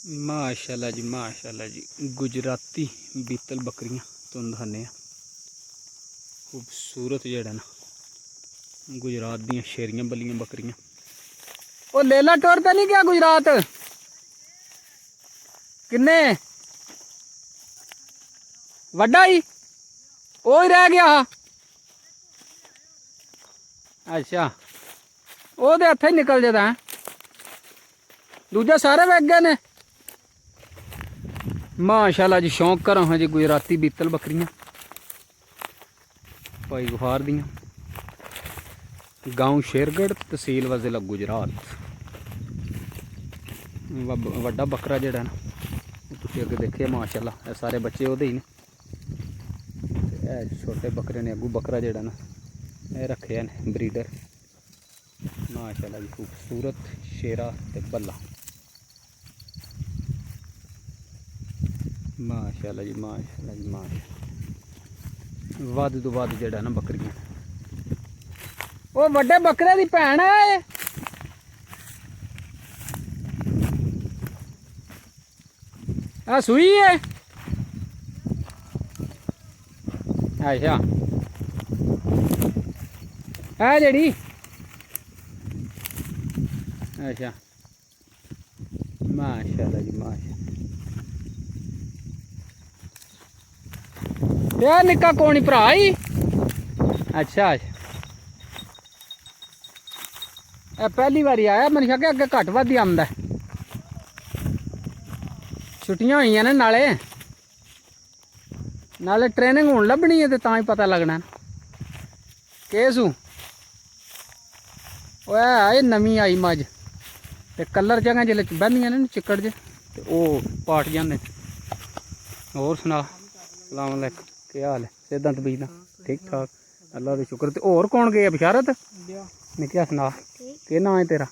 माशाल्लाह जी गुजराती बीतल बकरियां तुम दिखाने खूबसूरत जड़ा ना गुजरात दियां शेरियां बलियां बकरियां। ओ लेला टोर पे नहीं गया गुजरात किन्ने वड्डा ही ओ ही रह गया। अच्छा वो तो इत्थे ही निकल जाता है दूजा सारे वेग गए ने। माशाल्लाह जी शौक करो हाँ जी गुजराती बीतल बकरियां भाई गुफार दियां गाँव शेरगढ़ तहसील व जिला गुजरात। वड्डा बकरा जड़ा ना तुसीं अगे देखिए माशाल्लाह सारे बच्चे ओहदे ही ने। छोटे बकरे ने अगू बकरा जड़ा ना ये रखे हैं ब्रीडर। माशाल्लाह जी खूबसूरत शेरा ते बल्ला माशाल्लाह जी वध तो वध जड़ा ना बकरियां। वो वड्डे बकरे दी भैन है आ सूई है। अच्छा है जड़ी अच्छा माशाल्लाह जी यार निक्का कौन भरा ही। अच्छा पहली बारी आया मैंने कहा अगे घट वध ही आंदा छुट्टियां हुई ने नाले ट्रेनिंग हुण लभनी है तो ही पता लगना केसू है नवी आई मज ते कलर जगह जिले बहदियां ने चिक्कड़ च ते ओह पाट जाते। होर सुना सलाम अलैकुम क्या हाल है सेहदां तबीयतां ठीक ठाक अल्लाह का शुक्र। ते होर कौन गया बशारत ने क्या सुना के नाम है तेरा?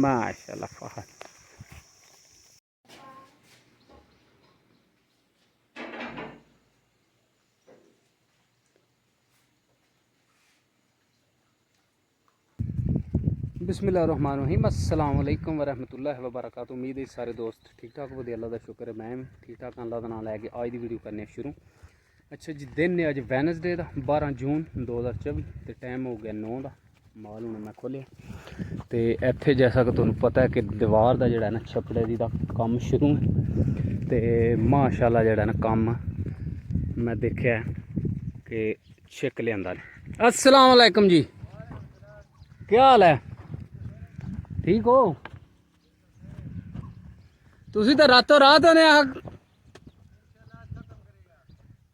माशाल्लाह फहद। बिस्मिल्लाहिर्रहमानिर्रहीम अस्सलाम वालेकुम वरहमतुल्लाहि वबरकातुहू। उम्मीद है सारे दोस्त ठीक ठाक वधिया अल्लाह का शुक्र है मैं ठीक ठाक अल्लाह का नाम लैके अज की वीडियो करने शुरू। अच्छा जी दिन है अज वैनसडे का 12 जून 2024 तो टाइम हो गया 9 का माल हूँ मैं खोलिया तो इत्थे जैसा कि तुहानू पता है कि दीवार का जोड़ा ना छपड़े दी काम शुरू है तो माशाल्लाह जोड़ा ना काम मैं देखा कि छिक लिया। अस्सलाम वालेकुम जी क्या हाल है ठीक हो? तुसी तो रातों रात होने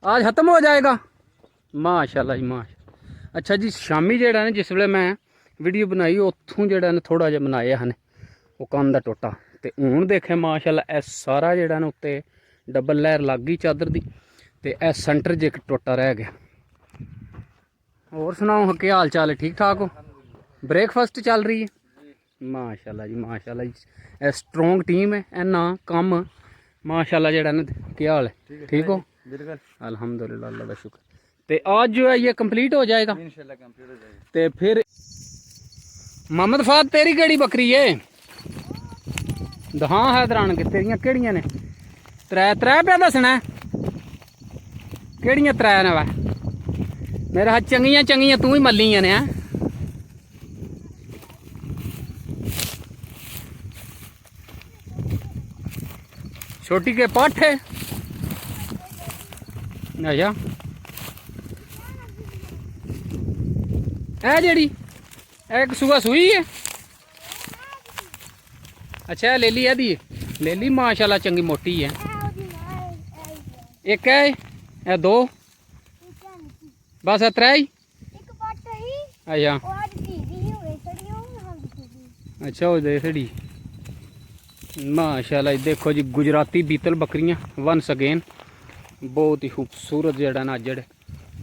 आज खत्म हो जाएगा माशाल्लाह जी माशा। अच्छा जी शामी जेड़ा ना जिस वे मैं वीडियो बनाई उतों जेड़ा ना थोड़ा जिहा बनाया हैं वो कंध का टोटा तो हूँ देखे माशाल्लाह ए सारा जेड़ा ना उत्ते डबल लहर लग गई चादर दी ते ए सेंटर च एक टोटा रह गया। और सुनाओ क्या हाल चाल है ठीक ठाक हो? ब्रेकफास्ट चल रही है माशाल्लाह जी स्ट्रोंग टीम है इन्ना कम माशाल्लाह जेड़ा ना क्या हाल है ठीक हो? अल्हम्दुलिल्लाह अल्लाह का शुक्र। तो आज जो है ये कंप्लीट हो जाएगा इंशाल्लाह कंप्लीट हो जाएगा। तो फिर मोहम्मद फाद तेरी केड़ी बकरी है दहां हैदरान के तेरियां केड़ियां ने त्रै त्रै पे दसना केड़ियां त्रै ने वै मेरे हाथ चंगियां चंगियां तू ही मल्लियां ने छोटी के पाठ है। अच्छा है जेड़ी एक सुबह सुई है अच्छा ले ली दी ले ली माशाल्लाह चंगी मोटी है। एक है दो बस त्रै ही अच्छा अच्छा हो जाए सड़ी माशाल्लाह देखो जी गुजराती बीतल बकरियां वंस अगेन बहुत ही खूबसूरत जड़ा ना अजड़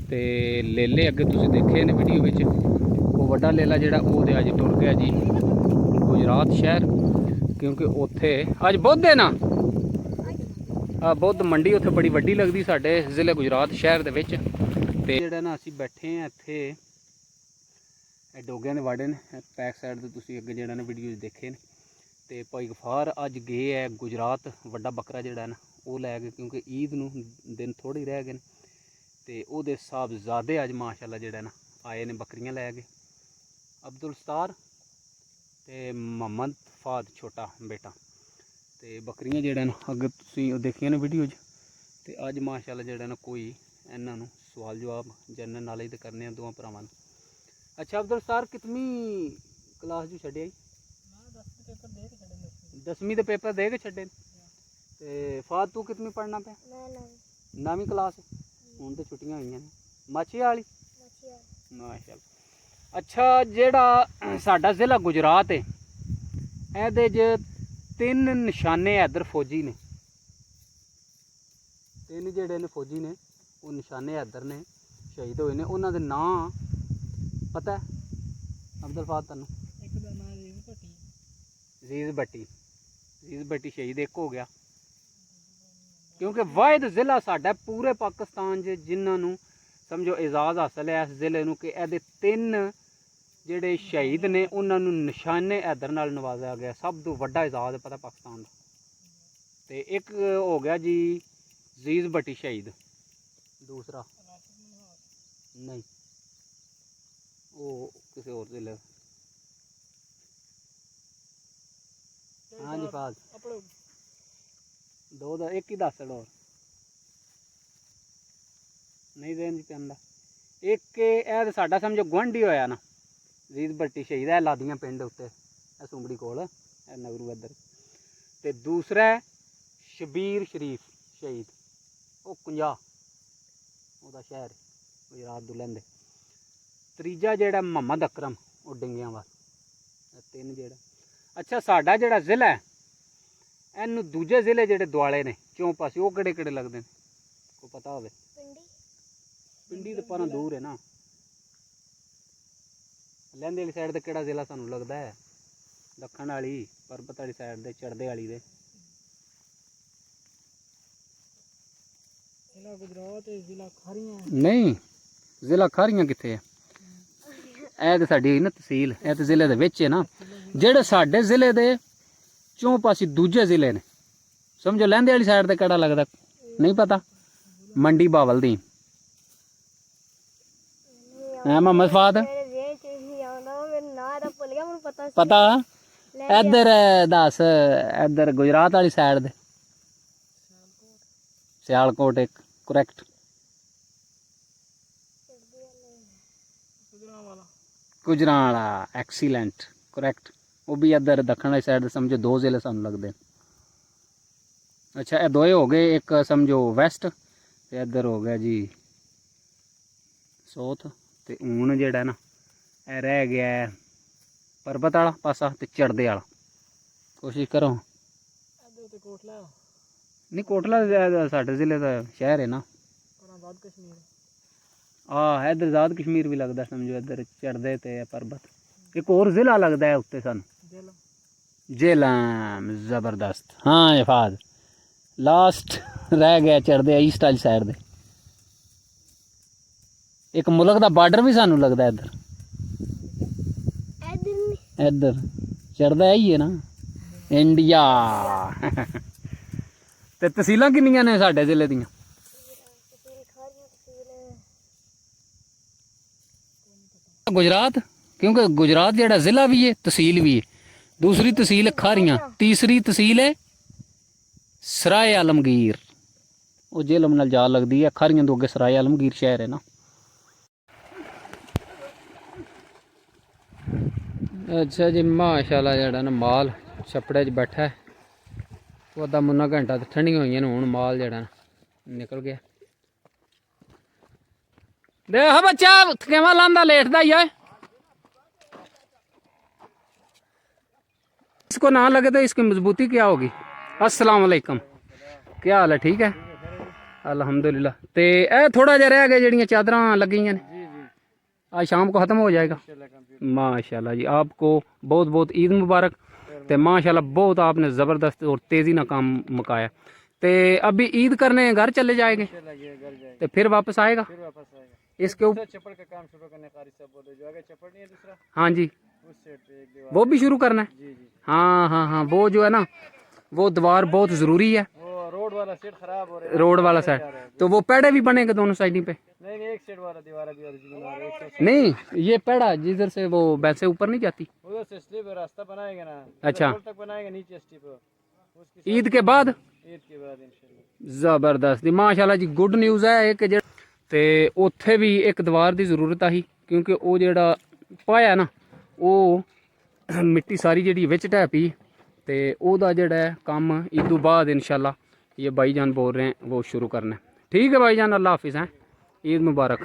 ते लेले अगे तुसीं देखे ने वीडियो विच वो वड्डा लेला जड़ा वो अज टुर गया जी गुजरात शहर क्योंकि उत्थे अज बुध है ना बुध मंडी उत्थे बड़ी वड्डी लगदी साडे जिले गुजरात शहर दे विच ते जड़ा ना असीं बैठे हैं इत्थे डोगियां दे वाड़े ने बैक साइड ते तुसीं अगे जड़ा ना वीडियो देखे ने ਤੇ ਭਾਈ ਗਫਾਰ ਅੱਜ ਗਏ ਹੈ ਗੁਜਰਾਤ, ਵੱਡਾ ਬੱਕਰਾ ਜਿਹੜਾ ਨਾ ਉਹ ਲੈ ਗਏ, ਕਿਉਂਕਿ ਈਦ ਨੂੰ ਦਿਨ ਥੋੜ੍ਹੇ ਹੀ ਰਹਿ ਗਏ ਨੇ। ਤੇ ਉਹਦੇ ਸਾਹਿਬਜ਼ਾਦੇ ਅੱਜ ਮਾਸ਼ਾਅੱਲਾ ਜਿਹੜਾ ਨਾ ਆਏ ਨੇ ਬੱਕਰੀਆਂ ਲੈ ਕੇ, ਅਬਦੁਲ ਸਤਾਰ ਤੇ ਮੁਹੰਮਦ ਫਾਦ ਛੋਟਾ ਬੇਟਾ। ਤੇ ਬੱਕਰੀਆਂ ਜਿਹੜਾ ਨਾ ਅੱਗੇ ਤੁਸੀਂ ਉਹ ਦੇਖੀਆਂ ਨੇ ਵੀਡੀਓ 'ਚ। ਤੇ ਅੱਜ ਮਾਸ਼ਾਅੱਲਾ ਜਿਹੜਾ ਨਾ ਕੋਈ ਇਹਨਾਂ ਨੂੰ ਸਵਾਲ ਜਵਾਬ ਜਨਰਲ ਨਾਲੇ ਤੇ ਕਰਨੇ ਆ ਦੋਵਾਂ ਭਰਾਵਾਂ ਨੂੰ। ਅੱਛਾ ਅਬਦੁਲ ਸਤਾਰ ਕਿਤਨੀ ਕਲਾਸ 'ਚ ਛੱਡਿਆ ਜੀ? 10ਵੀਂ ਦੇ ਪੇपर दे के छे। ते फाद तू कितनी पढ़ना पे? 9वीं क्लास। हूँ तो छुट्टियां हुई ने। माछी वाली माशाअल्लाह। अच्छा जेड़ा साडा जिला गुजरात है ਇਹਦੇ 'ਚ 3 निशाने इधर फौजी ने, 3 ਜਿਹੜੇ ਨੇ फौजी ने वो निशाने इधर ने शहीद होए ने। उन्हों के नाम पता है अब्दुल फाद तैनूं? एक दा नाम अजीज भट्टी। अजीज भट्टी शहीद एक हो गया, क्योंकि वाहिद जिला साडा पूरे पाकिस्तान जिन्होंने समझो एजाज़ हासिल है इस जिले नूं कि ਇਹਦੇ 3 ਜਿਹੜੇ शहीद ने उन्होंने निशाने हैदर नाल नवाजा गया। सब तो वड्डा एजाज़ पता पाकिस्तान का। तो एक हो गया जी अजीज भट्टी शहीद, दूसरा नहीं वो किसी और जिले। हाँ जी फाज दो दा एक ही दस और नहीं देन जी पेंदा। एक ए साडा समझो गुआंढी होया ना अजीज भट्टी शहीद है लादियां पिंड उत्ते सुंबड़ी कोल नगरू इधर। ते दूसरा शबीर शरीफ शहीद वो 50 ओदा शहर गुजरात दुलंदे। तीजा जेड़ा मुहम्मद अकरम वो डिंगियां वाल। 3 जेड़ा। अच्छा साडा जेड़ा जिला है इनू दूजे जिले जेड़े दुआले ने चौं पासे वो किहड़े किहड़े लगदे ने को पता होवे? पिंडी तो पर दूर है ना। लहंदे वाली साइड ते किहड़ा जिला सानू लगदा है? दक्खण वाली परबत वाली साइड दे चढ़दे वाली दे। जिला गुजरात है, जिला खारियां नहीं, जिला खारियां किथे है? ਇਹ ਤੇ ਸਾਡੀ ਨਾ ਤਹਿਸੀਲ, ਇਹ ਤੇ ਜ਼ਿਲ੍ਹੇ ਦੇ ਵਿੱਚ ਹੈ ਨਾ। ਜਿਹੜੇ ਸਾਡੇ ਜ਼ਿਲ੍ਹੇ ਦੇ ਚੌਂ ਪਾਸੇ ਦੂਜੇ ਜ਼ਿਲ੍ਹੇ ਨੇ ਸਮਝੋ ਲਹਿੰਦੇ ਵਾਲੀ ਸਾਈਡ ਤੇ ਕਿਹੜਾ ਲੱਗਦਾ ਨਹੀਂ ਪਤਾ? ਮੰਡੀ ਬਾਵਲਦੀਨ ਹੈ ਮੁਹੰਮਦ ਫਾਦ पता इधर दस इधर गुजरात वाली साइड दे सियालकोट एक करैक्ट गुजरावाला एक्सीलेंट करैक्ट वो भी इधर दक्षिण वाली साइड समझो 2 जिले सानू लगते। अच्छा ये 2 हो गए, एक समझो वैस्ट ते इधर हो गया जी साउथ। ते हूँ जेड़ा ना यह रह गया है परबत वाला पासा ते चढ़दे वाला। कोशिश करो नहीं कोटला साढ़े जिले का शहर है ना। हाँ इधर आज़ाद कश्मीर भी लगता समझो इधर चढ़दे ते परबत। एक और जिला लगता है उत्ते सन जेलम जबरदस्त। हाँ इफाद लास्ट रह गया चढ़दे ईस्ट वाली साइड दे। एक मुल्क का बार्डर भी सानू लगता है इधर इधर चढ़दा ही है ना इंडिया। ते तहसीलां किन्नियां ने साडे जिले दियां? गुजरात क्योंकि गुजरात जेड़ा जिला भी है तहसील भी है। दूसरी तहसील है खारियां, तीसरी तहसील है सराय आलमगीर। वो जेलम नाल जा लगदी है। खारियां तो अगे सराय आलमगीर शहर है ना। अच्छा जी माशाल्लाह जेड़ा ना माल छपड़े च बैठा है। वो अद्धा मुन्ना घंटा तो ठंडियां होई ने, हुण माल जेड़ा ना निकल गया। देख बच्चा किवें लांदा लेटदा ही है। इसको ना लगे तो इसकी मजबूती क्या होगी? अस्सलाम वालेकुम, क्या हाल है? ठीक है अल्हम्दुलिल्लाह। तो यह थोड़ा जहा रह गया जड़ियाँ चादरां लगी ने, आज शाम को ख़त्म हो जाएगा माशाल्लाह जी। आपको बहुत बहुत ईद मुबारक। तो माशाल्लाह बहुत आपने ज़बरदस्त और तेज़ी ना काम मुकाया। तो अभी ईद करने घर चले जाएंगे तो फिर वापस आएगा? इसके ऊपर चप्पड़ का काम शुरू करने कारी साहब बोले, जो आगे चप्पड़ नहीं है दूसरा, हाँ जी उस साइड पे एक दीवार। वो भी शुरू करना है। जी जी, हाँ हाँ हाँ, वो जो है ना वो दीवार बहुत ज़रूरी है, वो रोड वाला साइड खराब हो रहा है, रोड वाला साइड। तो वो पेड़े भी बनेंगे दोनों साइड पे? नहीं नहीं, एक साइड वाला दीवार अभी ओरिजिनल आ रहा है, एक साइड नहीं, ये पेड़ा जिधर से वो वैसे ऊपर नहीं जाती। उधर से स्लीप रास्ता बनाएंगे ना, अच्छा। रोड तक बनाएंगे नीचे स्टीप, उसकी ईद के बाद? ईद के बाद इंशाल्लाह। ਜ਼ਬਰਦਸਤ ਜੀ, ਮਾਸ਼ਾਅੱਲਾ ਜੀ। ਗੁੱਡ ਨਿਊਜ਼ ਹੈ ਇਹ ਕਿ ਤੇ ਉੱਥੇ ਵੀ ਇੱਕ ਦੀਵਾਰ ਦੀ ਜ਼ਰੂਰਤ ਆਹੀ, ਕਿਉਂਕਿ ਉਹ ਜਿਹੜਾ ਪਾਇਆ ਨਾ ਉਹ ਮਿੱਟੀ ਸਾਰੀ ਜਿਹੜੀ ਵਿੱਚ ਢਹਿ ਪਈ, ਤੇ ਉਹਦਾ ਜਿਹੜਾ ਹੈ ਕੰਮ ईद ਤੋਂ ਬਾਅਦ इंशाल्लाह ये भाईजान बोल रहे हैं वो शुरू करना है। ठीक है भाईजान, अल्लाह हाफिज़ हैं, ईद मुबारक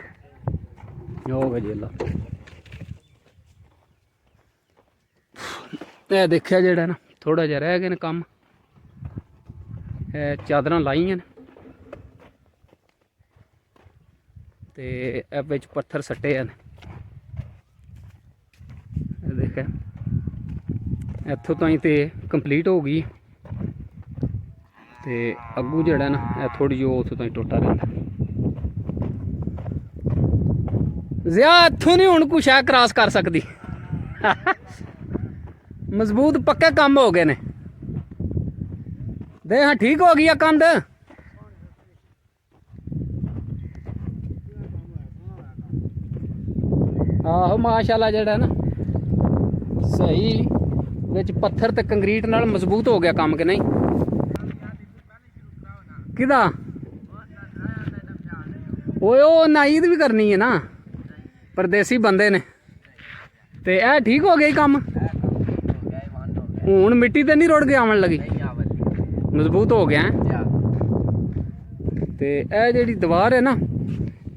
हो गई जी। अल्लाह ਇਹ ਦੇਖਿਆ ਜਿਹੜਾ ਨਾ ਥੋੜਾ ਜਿਹਾ ਰਹਿ ਗਏ ਨੇ ਕੰਮ, ਇਹ ਚਾਦਰਾਂ ਲਾਈਆਂ ਨੇ ਤੇ ਇਹ ਵਿੱਚ ਪੱਥਰ ਸੱਟੇ ਹਨ। ਇਹ ਦੇਖਿਆ ਇੱਥੋਂ ਤਾਈਂ ਤੇ ਕੰਪਲੀਟ ਹੋ ਗਈ, ਤੇ ਅੱਗੂ ਜਿਹੜਾ ਨਾ ਇਹ ਥੋੜੀ ਜਿਹੀ ਉੱਥੋਂ ਤਾਈਂ ਟੁੱਟਾ ਰਹਿੰਦਾ। ਜ਼ਿਆ ਇੱਥੋਂ ਨਹੀਂ ਹੁਣ ਕੁਛ ਹੈ ਕ੍ਰਾਸ ਕਰ ਸਕਦੀ। ਮਜ਼ਬੂਤ ਪੱਕੇ ਕੰਮ ਹੋ ਗਏ ਨੇ। ਦੇ ਹਾਂ ਠੀਕ ਹੋ ਗਈ ਆ ਕੰਧ। ਆਹੋ ਮਾਸ਼ਾਅੱਲਾ ਜਿਹੜਾ ਨਾ ਸਹੀ ਵਿੱਚ ਪੱਥਰ ਤੇ ਕੰਕਰੀਟ ਨਾਲ ਮਜ਼ਬੂਤ ਹੋ ਗਿਆ ਕੰਮ ਕਿ ਨਹੀਂ? ਕਿਹਦਾ ਓਏ ਉਹ ਨਾ ਈਦ ਵੀ ਕਰਨੀ ਹੈ ਨਾ, ਪਰਦੇਸੀ ਬੰਦੇ ਨੇ, ਤੇ ਇਹ ਠੀਕ ਹੋ ਗਿਆ ਕੰਮ। ਹੁਣ ਮਿੱਟੀ ਤੇ ਨਹੀਂ ਰੁੜ ਕੇ ਆਉਣ ਲੱਗੀ, ਮਜ਼ਬੂਤ ਹੋ ਗਿਆ। ਤੇ ਇਹ ਜਿਹੜੀ ਦੀਵਾਰ ਹੈ ਨਾ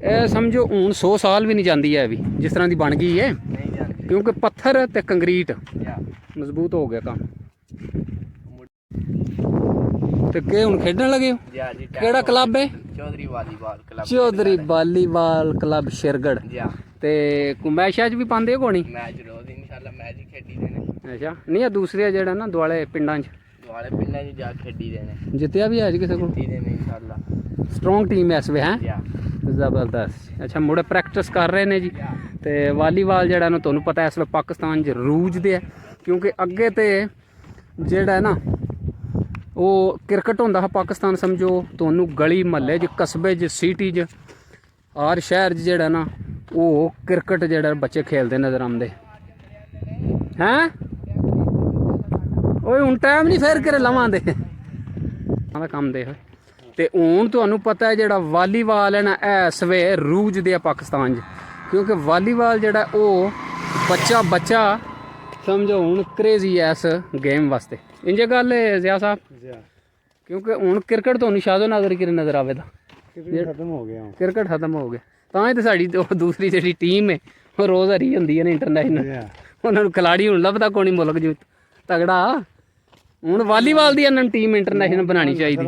ਇਹ ਸਮਝੋ ਹੁਣ 100 ਸਾਲ ਵੀ ਨਹੀਂ ਜਾਂਦੀ ਹੈ ਵੀ ਜਿਸ ਤਰ੍ਹਾਂ ਦੀ ਬਣ ਗਈ ਹੈ, ਕਿਉਂਕਿ ਪੱਥਰ ਤੇ ਕੰਕਰੀਟ ਮਜ਼ਬੂਤ ਹੋ ਗਿਆ ਕੰਮ। ਤੇ ਕਿ ਹੁਣ ਖੇਡਣ ਲੱਗੇ ਹੋ? ਕਿਹੜਾ ਕਲੱਬ ਹੈ? Chaudhary volleyball club. Chaudhary volleyball club Shergarh. ਤੇ ਮੈਚਾਂ 'ਚ ਵੀ ਪਾਉਂਦੇ ਹੋ ਨਹੀਂ? मैच रोज इंशाल्लाह मैच ही खेडी देने। ਅੱਛਾ, ਨਹੀਂ ਆ ਦੂਸਰੇ ਜਿਹੜਾ ਨਾ ਦੁਆਲੇ ਪਿੰਡਾਂ 'ਚ दुआले पिंडा च जा खेडी देने, ਜਿੱਤਿਆ ਵੀ ਹੈ ਜੀ ਕਿਸੇ ਕੋਲ? खेडी देने इंशाल्लाह। ਸਟਰੋਂਗ ਟੀਮ ਹੈ ਇਸ ਵੇ ਹੈ। या ਜ਼ਬਰਦਸਤ। ਅੱਛਾ, ਮੁੰਡੇ ਪ੍ਰੈਕਟਿਸ ਕਰ ਰਹੇ ਨੇ ਜੀ। ਤੇ ਵਾਲੀਬਾਲ ਜਿਹੜਾ ਨਾ ਤੁਹਾਨੂੰ ਪਤਾ ਇਸ ਵੇ ਪਾਕਿਸਤਾਨ 'ਚ ਰੂਜਦੇ ਆ, ਕਿਉਂਕਿ ਅੱਗੇ ਤੇ ਜਿਹੜਾ ਹੈ ਨਾ ਉਹ ਕ੍ਰਿਕਟ ਹੁੰਦਾ ਹੈ ਪਾਕਿਸਤਾਨ, ਸਮਝੋ ਤੁਹਾਨੂੰ ਗਲੀ ਮਹੱਲੇ 'ਚ ਕਸਬੇ 'ਚ ਸਿਟੀ 'ਚ ਹਰ ਸ਼ਹਿਰ 'ਚ ਜਿਹੜਾ ਨਾ ਉਹ ਕ੍ਰਿਕਟ ਜਿਹੜਾ ਬੱਚੇ ਖੇਲਦੇ ਨਜ਼ਰ ਆਉਂਦੇ ਹੈਂ। ਓਏ ਹੁਣ ਟਾਈਮ ਨਹੀਂ ਫੇਰ ਕਿਰੇ ਲਵਾਂਦੇ ਦਾ ਕੰਮ ਦੇ। ਤੇ ਹੁਣ ਤੁਹਾਨੂੰ ਪਤਾ ਹੈ ਜਿਹੜਾ ਵਾਲੀਬਾਲ ਹੈ ਨਾ ਇਸ ਵੇ ਰੂਜਦੇ ਆ ਪਾਕਿਸਤਾਨ 'ਚ, ਕਿਉਂਕਿ ਵਾਲੀਬਾਲ ਜਿਹੜਾ ਉਹ ਬੱਚਾ ਸਮਝੋ ਹੁਣ ਕ੍ਰੇਜ਼ੀ ਐ ਇਸ ਗੇਮ ਵਾਸਤੇ। ਇੰਜ ਗੱਲ ਹੈ ਜ਼ਿਆ ਸਾਹਿਬ, ਕਿਉਂਕਿ ਹੁਣ ਕ੍ਰਿਕਟ ਤੁਹਾਨੂੰ ਸ਼ਾਦੋ ਨਜ਼ਰ ਕਿਰੇ ਨਜ਼ਰ ਆਵੇ ਤਾਂ खत्म हो गया। ਕ੍ਰਿਕਟ ਖਤਮ ਹੋ ਗਿਆ, ਤਾਂ ਹੀ ਤਾਂ ਸਾਡੀ ਉਹ ਦੂਸਰੀ ਜਿਹੜੀ ਟੀਮ ਹੈ ਉਹ ਰੋਜ਼ ਹਰੀ ਹੁੰਦੀ ਹੈ ਨਾ ਇੰਟਰਨੈਸ਼ਨਲ। ਉਹਨਾਂ ਨੂੰ ਖਿਲਾੜੀ ਹੁਣ ਲੱਭਦਾ ਕੋਈ ਨਹੀਂ ਮੁਲਕ ਜੋ ਤਗੜਾ। ਹੁਣ ਵਾਲੀਬਾਲ ਦੀ ਇਹਨਾਂ ਨੂੰ ਟੀਮ ਇੰਟਰਨੈਸ਼ਨਲ ਬਣਾਉਣੀ ਚਾਹੀਦੀ।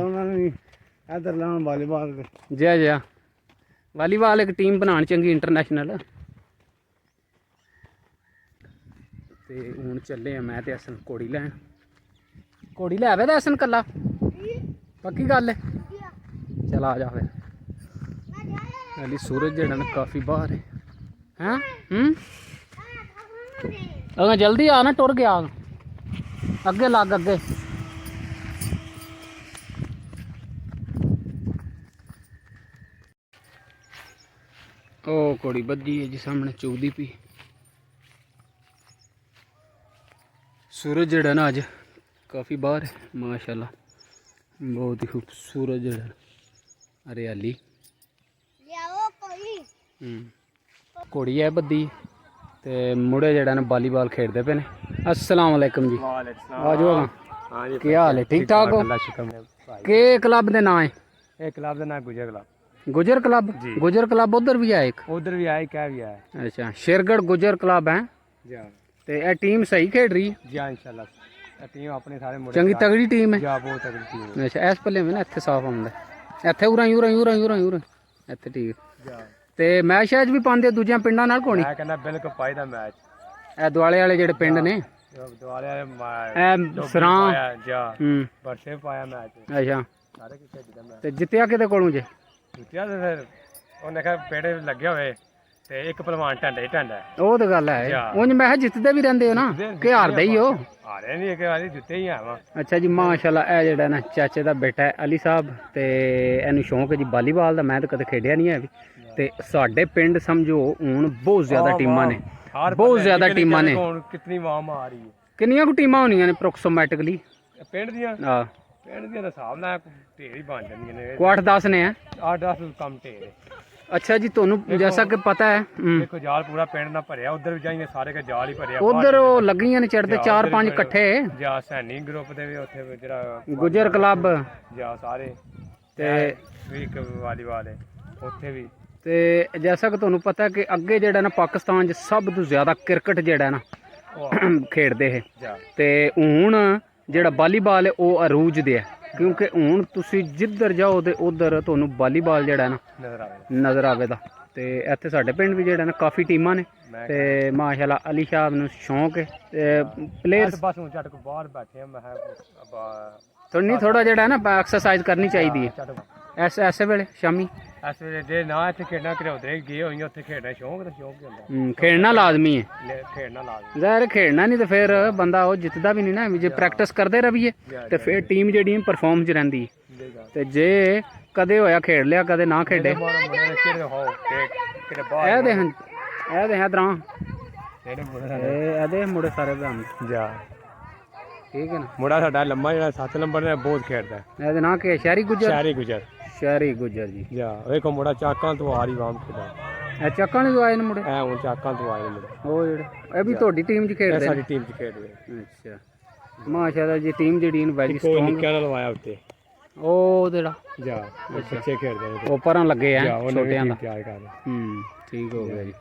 इधर लाऊं वॉलीबॉल ਜੈ ਵਾਲੀਬਾਲ ਇੱਕ ਟੀਮ ਬਣਾਉਣ ਚੰਗੀ ਇੰਟਰਨੈਸ਼ਨਲ। ਤੇ ਹੁਣ ਚੱਲੇ ਆ ਮੈਂ ਤੇ ਅਸਨ ਘੋੜੀ ਲੈਣ। ਘੋੜੀ ਲੈ ਆਵੇ ਤਾਂ ਅਸਨ ਕੱਲਾ, ਪੱਕੀ ਗੱਲ ਹੈ। ਚਲ ਆ ਜਾ ਫਿਰ। ਹਾਲੀ ਸੂਰਜ ਜਿਹੜਾ ਨਾ ਕਾਫੀ ਬਾਹਰ ਹੈ। ਹੈਂ ਅਗਾ ਜਲਦੀ ਆ ਨਾ, ਟੁਰ ਗਿਆ ਅੱਗੇ ਲੱਗ ਅੱਗੇ। ਉਹ ਘੋੜੀ ਬੱਧੀ ਹੈ ਜੀ ਸਾਹਮਣੇ ਚੁਗਦੀ ਪਈ। सूरज जड़ा ना अज काफ़ी बाहर है माशाल्लाह, बहुत ही खूबसूरत जड़ा हरियाली। घोड़ी है बद्दी ते मुड़े जड़ा ना वॉलीबॉल खेलते पे ने। अस्सलाम वालेकुम जी। आ जाओ, क्या हाल है? ठीक ठाक हो? के क्लब दे नाम है? एक क्लब का नाम गुजर क्लब। गुजर क्लब? गुजर क्लब उधर भी है एक? उधर भी है, क्या भी है। अच्छा, शेरगढ़ गुजर क्लब है। ਤੇ ਇਹ ਟੀਮ ਸਹੀ ਖੇਡ ਰਹੀ ਹੈ ਜੀ ਇਨਸ਼ਾਅੱਲਾ। ਇਹ ਟੀਮ ਆਪਣੇ ਸਾਰੇ ਮੁੰਡੇ ਚੰਗੀ ਤਗੜੀ ਟੀਮ ਹੈ। ਜੀ ਬਹੁਤ ਤਗੜੀ ਟੀਮ ਹੈ। ਅੱਛਾ, ਇਸ ਪੱਲੇ ਮੈਂ ਨਾ ਇੱਥੇ ਸਾਫ ਆਉਂਦਾ, ਇੱਥੇ ਉਰਾਂ ਇੱਥੇ ਠੀਕ। ਤੇ ਮੈਚ ਸ਼ੈਚ ਵੀ ਪਾਉਂਦੇ ਦੂਜਿਆਂ ਪਿੰਡਾਂ ਨਾਲ ਕੋਣੀ? ਮੈਂ ਕਹਿੰਦਾ ਬਿਲਕੁਲ ਫਾਇਦਾ ਮੈਚ। ਇਹ ਦੁਆਲੇ ਵਾਲੇ ਜਿਹੜੇ ਪਿੰਡ ਨੇ ਦੁਆਲੇ ਇਹ ਸਰਾਂ ਬਰਸੇ ਪਾਇਆ ਮੈਚ। ਅੱਛਾ, ਸਾਰੇ ਕਿਤੇ ਜਿੱਤਿਆ ਮੈਚ। ਤੇ ਜਿੱਤਿਆ ਕਿਹਦੇ ਕੋਲੋਂ ਜੇ? ਜਿੱਤਿਆ ਤੇ ਫਿਰ ਉਹਨੇ ਕਿਹਾ ਪੇੜੇ ਲੱਗੇ ਹੋਏ ਤੇ ਇੱਕ ਪਹਿਲਵਾਨ ਢੰਡਾ ਹੀ ਢੰਡਾ ਉਹ ਤਾਂ ਗੱਲ ਹੈ। ਜਾ। ਉਂਝ ਮੈਂ ਕਿਹਾ ਜਿੱਤਦੇ ਵੀ ਰਹਿੰਦੇ ਹੋ ਨਾ ਕਿ ਹਾਰਦੇ ਹੀ ਹੋ? ਹਾਰੇ ਨਹੀਂ ਇੱਕ ਵਾਰੀ ਜਿੱਤੇ ਹੀ ਆਵਾਂ। ਅੱਛਾ ਜੀ ਮਾਸ਼ਾਅੱਲਾ। ਇਹ ਜਿਹੜਾ ਨਾ ਚਾਚੇ ਦਾ ਬੇਟਾ ਹੈ ਅਲੀ ਸਾਹਿਬ, ਤੇ ਇਹਨੂੰ ਸ਼ੌਂਕ ਹੈ ਜੀ ਵਾਲੀਬਾਲ ਦਾ। ਮੈਂ ਤਾਂ ਕਦੇ ਖੇਡਿਆ ਨਹੀਂ ਹੈ ਵੀ। ਤੇ ਸਾਡੇ ਪਿੰਡ ਸਮਝੋ ਹੁਣ ਬਹੁਤ ਜ਼ਿਆਦਾ ਟੀਮਾਂ ਨੇ, ਬਹੁਤ ਜ਼ਿਆਦਾ ਟੀਮਾਂ ਨੇ। ਕਿੰਨੀ ਵਾਹ ਮਾਰ ਰਹੀ ਹੈ। ਕਿੰਨੀਆਂ ਕੁ ਟੀਮਾਂ ਹੋਣੀਆਂ ਨੇ ਅਪਰੋਕਸੀਮੇਟਲੀ ਪਿੰਡ ਦੀਆਂ? ਹਾਂ, ਪਿੰਡ ਦੀਆਂ ਦਾ ਹਿਸਾਬ ਨਾਲ ਢੇਰ ਹੀ ਬਣ ਜਾਂਦੀਆਂ ਨੇ। ਕੋਈ 8-10 ਨੇ। 8-10 ਕੰਮ ਢੇਰ। अच्छा जी, ਤੁਹਾਨੂੰ जैसा कि पता है देखो जाल पूरा पिंड ना भरिया, उधर भी जाइए सारे के जाल ही भरिया। उधर वो लगियां ने चढ़ते 4-5 इकट्ठे जा सैनी ग्रुप दे भी ਉੱਥੇ ਜਿਹੜਾ गुजर क्लब ਜਾ ਸਾਰੇ ਤੇ ਵੀ ਵਾਲੀਬਾਲ ਹੈ ਉੱਥੇ ਵੀ। ਤੇ जैसा कि ਤੁਹਾਨੂੰ ਪਤਾ ਕਿ ਅੱਗੇ ਜਿਹੜਾ ਨਾ ਪਾਕਿਸਤਾਨ 'ਚ ਸਭ ਤੋਂ ਜ਼ਿਆਦਾ ਕ੍ਰਿਕਟ ਜਿਹੜਾ ਨਾ ਖੇਡਦੇ ਹੈ, ਤੇ ਹੁਣ ਜਿਹੜਾ ਵਾਲੀਬਾਲ ਹੈ ਉਹ ਅਰੂਜ ਦੇ ਹੈ। ਕਿਉਂਕਿ ਹੁਣ ਤੁਸੀਂ ਜਿੱਧਰ ਜਾਓ ਤੇ ਉਧਰ ਤੁਹਾਨੂੰ ਵਾਲੀਬਾਲ ਜਿਹੜਾ ਨਾ ਨਜ਼ਰ ਆਵੇਗਾ। ਤੇ ਇੱਥੇ ਸਾਡੇ ਪਿੰਡ ਵੀ ਜਿਹੜਾ ਨਾ ਕਾਫੀ ਟੀਮਾਂ ਨੇ, ਤੇ ਮਾਸ਼ਾਅੱਲਾ ਅਲੀ ਸਾਹਿਬ ਨੂੰ ਸ਼ੌਂਕ ਹੈ। ਤੇ ਪਲੇਅਰਸ ਬਸ ਹੁਣ ਝਟ ਕੋ ਬਾਹਰ ਬੈਠੇ ਆ। ਮੈਂ ਥੋੜੀ ਥੋੜਾ ਜਿਹੜਾ ਨਾ ਐਕਸਰਸਾਈਜ਼ ਕਰਨੀ ਚਾਹੀਦੀ ਹੈ ਐਸੇ ਵੇਲੇ ਸ਼ਾਮੀ। ਇਸ ਵੇਲੇ ਜੇ ਨਾ ਇੱਥੇ ਖੇਡਣਾ ਘਰੋਦੇ ਗਏ ਹੋਈਆਂ ਉੱਥੇ ਖੇਡਣਾ ਸ਼ੌਂਕ ਤੇ ਸ਼ੌਂਕ ਹੁੰਦਾ। ਖੇਡਣਾ ਲਾਜ਼ਮੀ ਹੈ, ਖੇਡਣਾ ਲਾਜ਼ਮੀ। ਜ਼ਾਹਿਰ ਖੇਡਣਾ ਨਹੀਂ ਤੇ ਫਿਰ ਬੰਦਾ ਉਹ ਜਿੱਤਦਾ ਵੀ ਨਹੀਂ ਨਾ। ਜੇ ਪ੍ਰੈਕਟਿਸ ਕਰਦੇ ਰਹੀਏ ਤੇ ਫਿਰ ਟੀਮ ਜਿਹੜੀ ਪਰਫਾਰਮ 'ਚ ਰਹਿੰਦੀ ਹੈ। ਤੇ ਜੇ ਕਦੇ ਹੋਇਆ ਖੇਡ ਲਿਆ, ਕਦੇ ਨਾ ਖੇਡੇ। ਇਹ ਦੇ ਹਨ, ਇਹ ਦੇ ਇਧਰਾਂ ਇਹਦੇ ਮੁੰਡੇ ਸਾਰੇ ਬਣ ਜਾ। ਠੀਕ ਹੈ ਨਾ। ਮੁੰਡਾ ਸਾਡਾ ਲੰਮਾ ਜਿਹੜਾ 7 ਨੰਬਰ ਨੇ ਬਹੁਤ ਖੇਡਦਾ। ਇਹਦੇ ਨਾਂ ਕੀ? ਸ਼ਹਿਰੀ ਗੁੱਜਰ। ਸ਼ਹਿਰੀ ਗੁਜਰ ਜੀ। ਜਾ ਵੇਖੋ ਮੁੰਡਾ ਚਾਕਾਂ ਤੋਂ ਆ ਰਹੀ ਵਾਮ ਖੇਡਦਾ। ਇਹ ਚੱਕਾਂ ਨੂੰ ਆਏ ਨੇ ਮੁੰਡੇ? ਇਹ ਹੁਣ ਚਾਕਾਂ ਤੋਂ ਆਏ ਨੇ ਮੁੰਡੇ। ਉਹ ਜਿਹੜੇ ਇਹ ਵੀ ਤੁਹਾਡੀ ਟੀਮ 'ਚ ਖੇਡਦੇ? ਸਾਡੀ ਟੀਮ 'ਚ ਖੇਡਦੇ। ਅੱਛਾ ਮਾਸ਼ਾਅੱਲਾ ਜੀ, ਟੀਮ ਜਿਹੜੀ ਵੈਰੀ ਕੋਈ ਸਟਰੋਂਗ। ਨਿੱਕਾ ਨਾਲ ਲਵਾਇਆ ਉੱਤੇ ਉਹ ਜਿਹੜਾ ਜਾ ਬੱਚੇ ਖੇਡਦੇ ਨੇ ਉਹ ਪਰਾਂ ਲੱਗੇ ਆ ਛੋਟਿਆਂ ਦਾ। ਤਿਆਰ ਕਰ। ਠੀਕ ਹੋ ਗਿਆ ਜੀ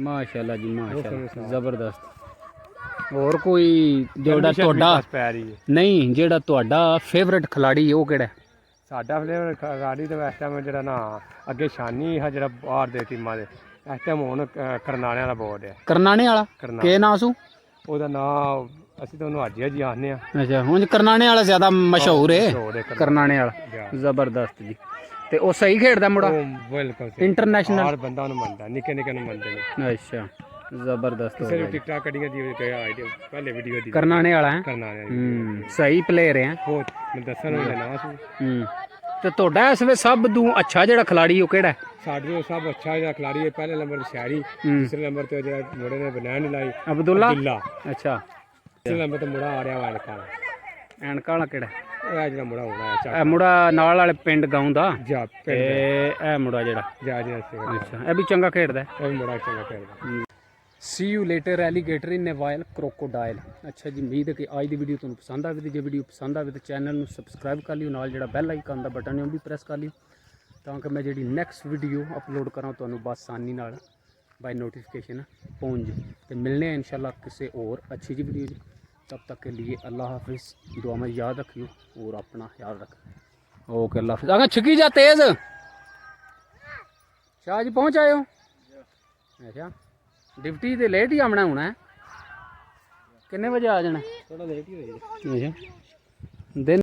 ਮਾਸ਼ਾਅੱਲਾ ਜੀ ਮਾਸ਼ਾਅੱਲਾ, ਜ਼ਬਰਦਸਤ। ਹੋਰ ਕੋਈ ਜਿਹੜਾ ਤੁਹਾਡਾ ਨਹੀਂ, ਜਿਹੜਾ ਤੁਹਾਡਾ ਫੇਵਰੇਟ ਖਿਲਾੜੀ ਉਹ ਕਿਹੜਾ? ਸਾਡਾ ਫਲੇਵਰ ਖਿਲਾੜੀ ਤਾਂ ਇਸ ਟਾਈਮ ਜਿਹੜਾ ਨਾ ਅੱਗੇ ਸ਼ਾਨੀ ਹੈ, ਜਿਹੜਾ ਬਾਹਰ ਦੇ ਟੀਮਾਂ ਦੇ ਇਸ ਟਾਈਮ ਹੁਣ ਕਰਨਾਣਿਆਂ ਦਾ ਬੋਰਡ ਹੈ। ਕਰਨਾਣੇ ਵਾਲਾ ਕੀ ਨਾਂ ਸੂ? ਉਹਦਾ ਨਾਂ ਅਸੀਂ ਤਾਂ ਉਹਨੂੰ ਹਾਜੀ ਜੀ ਆਖਦੇ ਆ। ਅੱਛਾ, ਹੁਣ ਕਰਨਾਣੇ ਵਾਲਾ ਜ਼ਿਆਦਾ ਮਸ਼ਹੂਰ ਹੈ। ਕਰਨਾਣੇ ਵਾਲਾ ਜ਼ਬਰਦਸਤ ਜੀ। ਤੇ ਉਹ ਸਹੀ ਖੇਡਦਾ ਮੁੰਡਾ? ਬਿਲਕੁਲ ਇੰਟਰਨੈਸ਼ਨਲ ਹਰ ਬੰਦਾ ਉਹਨੂੰ ਮੰਨਦਾ, ਨਿੱਕੇ ਨਿੱਕੇ ਨੂੰ ਮੰਨਦੇ ਨੇ। ਅੱਛਾ ਜ਼ਬਰਦਸਤ। ਕਿਸੇ ਨੂੰ ਟਿਕਟਾਕ ਕੱਢੀਆਂ ਦੀ ਪਹਿਲੇ ਵੀਡੀਓ ਦੀ। ਕਰਨਾਣੇ ਵਾਲਾ ਹੈ? ਕਰਨਾਣੇ ਸਹੀ ਪਲੇਅਰ ਹੈ। ਬਹੁਤ ਮੈਂ ਦੱਸਣ ਨੂੰ ਨਾ ਸੀ। ਤੇ ਤੁਹਾਡਾ ਇਸ ਵੇ ਸਭ ਤੋਂ ਅੱਛਾ ਜਿਹੜਾ ਖਿਲਾੜੀ ਉਹ ਕਿਹੜਾ? ਸਾਡੇ ਤੋਂ ਸਭ ਅੱਛਾ ਜਿਹੜਾ ਖਿਲਾੜੀ ਹੈ ਪਹਿਲੇ ਨੰਬਰ ਸ਼ਹਿਰੀ, ਦੂਸਰੇ ਨੰਬਰ ਤੇ ਜਿਹੜਾ ਮੁੰਡੇ ਨੇ ਬਨਾਨ ਨਹੀਂ ਲਾਈ ਅਬਦੁੱਲਾ। ਅੱਛਾ, ਤੀਸਰੇ ਨੰਬਰ ਤੇ ਮੁੰਡਾ ਆ ਰਿਹਾ ਵਾ ਐਨਕਾਂ ਵਾਲਾ ਕਿਹੜਾ? ਇਹ ਜਿਹੜਾ ਮੁੰਡਾ ਹੋਣਾ ਹੈ ਇਹ ਮੁੰਡਾ ਨਾਲ ਵਾਲੇ ਪਿੰਡ ਗਾਉਂ ਦਾ। ਜਾ ਤੇ ਇਹ ਮੁੰਡਾ ਜਿਹੜਾ ਅੱਛਾ, ਇਹ ਵੀ ਚੰਗਾ ਖੇਡਦਾ। ਇਹ ਵੀ ਮੁੰਡਾ ਚੰਗਾ ਖੇਡਦਾ। See you later alligator in while crocodile. ਅੱਛਾ ਜੀ, ਉਮੀਦ ਹੈ ਕਿ ਅੱਜ ਦੀ ਵੀਡੀਓ ਤੁਹਾਨੂੰ ਪਸੰਦ ਆਵੇ। ਜੇ ਵੀਡੀਓ ਪਸੰਦ ਆਵੇ ਤਾਂ ਚੈਨਲ ਨੂੰ ਸਬਸਕ੍ਰਾਈਬ ਕਰ ਲਿਓ, ਨਾਲ ਜਿਹੜਾ ਬੈਲ ਆਈਕਨ ਦਾ ਬਟਨ ਹੈ ਉਹ ਵੀ ਪ੍ਰੈਸ ਕਰ ਲਿਓ, ਤਾਂ ਕਿ ਮੈਂ ਜਿਹੜੀ ਨੈਕਸਟ ਵੀਡੀਓ ਅਪਲੋਡ ਕਰਾਂ ਤੁਹਾਨੂੰ ਬਸਾਨੀ ਨਾਲ ਬਾਈ ਨੋਟੀਫਿकेशन पहुँच जाए। तो मिलने हैं इंशाल्लाह किसी और अच्छी जी वीडियो जी। तब तक के लिए अल्लाह हाफिज़। दुआ में याद रखियो और अपना ख्याल रख। ओके अल्लाह हाफिज़। अगर छिकी जा तेज़ शाह जी पहुँच आए हो? अच्छा, डिप्टी तो लेट ही आना होना है। कितने बजे आ जाना? थोड़ा लेट ही हो दिन